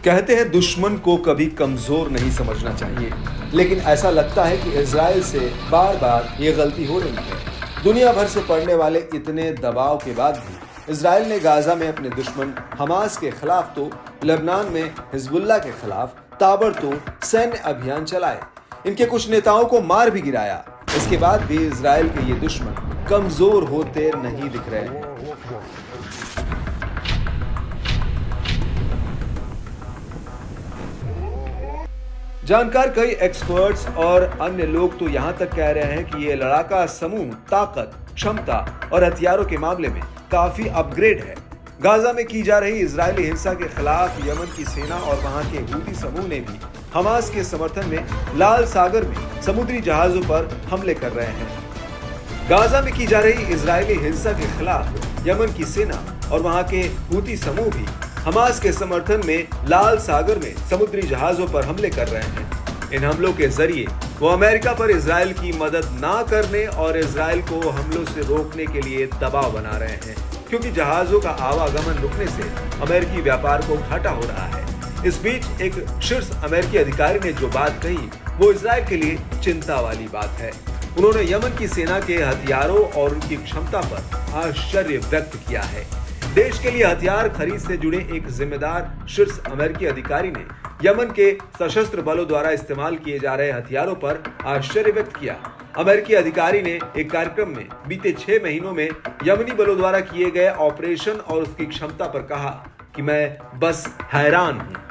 कहते हैं दुश्मन को कभी कमजोर नहीं समझना चाहिए, लेकिन ऐसा लगता है कि इजराइल से बार बार ये गलती हो रही है। दुनिया भर से पड़ने वाले इतने दबाव के बाद भी इजराइल ने गाजा में अपने दुश्मन हमास के खिलाफ तो लेबनान में हिजबुल्लाह के खिलाफ ताबड़तोड़ सैन्य अभियान चलाए, इनके कुछ नेताओं को मार भी गिराया। इसके बाद भी इजराइल के ये दुश्मन कमजोर होते नहीं दिख रहे हैं। जानकार, कई एक्सपर्ट्स और अन्य लोग तो यहां तक कह रहे हैं कि ये लड़ाका समूह ताकत, क्षमता और हथियारों के मामले में काफी अपग्रेड है। गाजा में की जा रही इजरायली हिंसा के खिलाफ यमन की सेना और वहां के हूती समूह ने भी हमास के समर्थन में लाल सागर में समुद्री जहाजों पर हमले कर रहे हैं। गाजा में की जा रही इजरायली हिंसा के खिलाफ यमन की सेना और वहां के हूती समूह भी हमास के समर्थन में लाल सागर में समुद्री जहाजों पर हमले कर रहे हैं। इन हमलों के जरिए वो अमेरिका पर इजराइल की मदद ना करने और इजराइल को हमलों से रोकने के लिए दबाव बना रहे हैं, क्योंकि जहाजों का आवागमन रुकने से अमेरिकी व्यापार को घाटा हो रहा है। इस बीच एक शीर्ष अमेरिकी अधिकारी ने जो बात कही वो इजराइल के लिए चिंता वाली बात है। उन्होंने यमन की सेना के हथियारों और उनकी क्षमता पर आश्चर्य व्यक्त किया है। देश के लिए हथियार खरीद से जुड़े एक जिम्मेदार शीर्ष अमेरिकी अधिकारी ने यमन के सशस्त्र बलों द्वारा इस्तेमाल किए जा रहे हथियारों पर आश्चर्य व्यक्त किया। अमेरिकी अधिकारी ने एक कार्यक्रम में बीते 6 महीनों में यमनी बलों द्वारा किए गए ऑपरेशन और उसकी क्षमता पर कहा कि मैं बस हैरान हूं।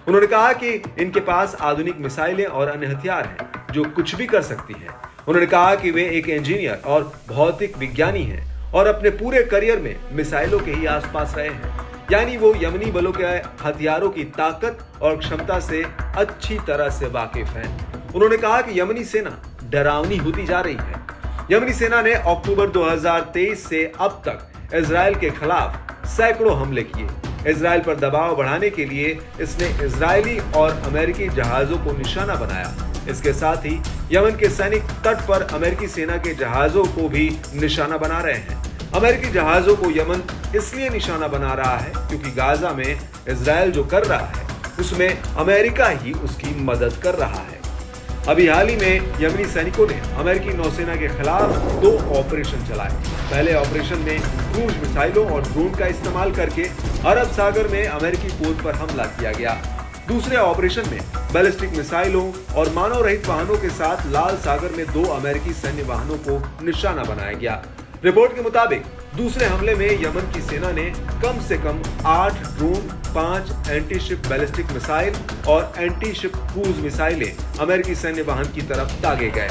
उन्होंने कहा कि इनके पास आधुनिक मिसाइलें और अन्य हथियार हैं जो कुछ भी कर सकती हैं। उन्होंने कहा कि वे एक इंजीनियर और भौतिक विज्ञानी हैं और अपने पूरे करियर में मिसाइलों के ही आसपास रहे हैं, यानी वो यमनी बलों के हथियारों की ताकत और क्षमता से अच्छी तरह से वाकिफ हैं। उन्होंने कहा कि यमनी सेना डरावनी होती जा रही है। यमनी सेना ने अक्टूबर 2023 से अब तक इजराइल के खिलाफ सैकड़ों हमले किए। इजराइल पर दबाव बढ़ाने के लिए इसने इजरायली और अमेरिकी जहाजों को निशाना बनाया। इसके साथ ही यमन के सैनिक तट पर अमेरिकी सेना के जहाजों को भी निशाना बना रहे हैं। अमेरिकी जहाजों को यमन इसलिए निशाना बना रहा है क्योंकि गाजा में इजराइल जो कर रहा है उसमें अमेरिका ही उसकी मदद कर रहा है। अभी हाल ही में यमनी सैनिकों ने अमेरिकी नौसेना के खिलाफ 2 ऑपरेशन चलाए। पहले ऑपरेशन में क्रूज मिसाइलों और ड्रोन का इस्तेमाल करके अरब सागर में अमेरिकी पोत पर हमला किया गया। दूसरे ऑपरेशन में बैलिस्टिक मिसाइलों और मानव रहित वाहनों के साथ लाल सागर में 2 अमेरिकी सैन्य वाहनों को निशाना बनाया गया। रिपोर्ट के मुताबिक दूसरे हमले में यमन की सेना ने कम से कम 8 drone, 5 anti ship ballistic missile और एंटी शिप क्रूज मिसाइलें अमेरिकी सैन्य वाहन की तरफ दागे गए।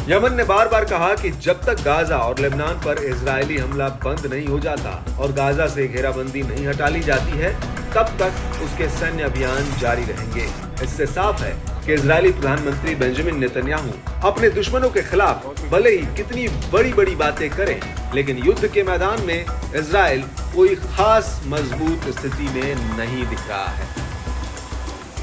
यमन ने बार बार कहा कि जब तक गाजा और लेबनान पर इजरायली हमला बंद नहीं हो जाता और गाजा से घेराबंदी नहीं हटा ली जाती है, तब तक उसके सैन्य अभियान जारी रहेंगे। इससे साफ है कि इजरायली प्रधानमंत्री बेंजामिन नेतन्याहू अपने दुश्मनों के खिलाफ भले ही कितनी बड़ी बड़ी बातें करें, लेकिन युद्ध के मैदान में इजराइल कोई खास मजबूत स्थिति में नहीं दिख रहा है।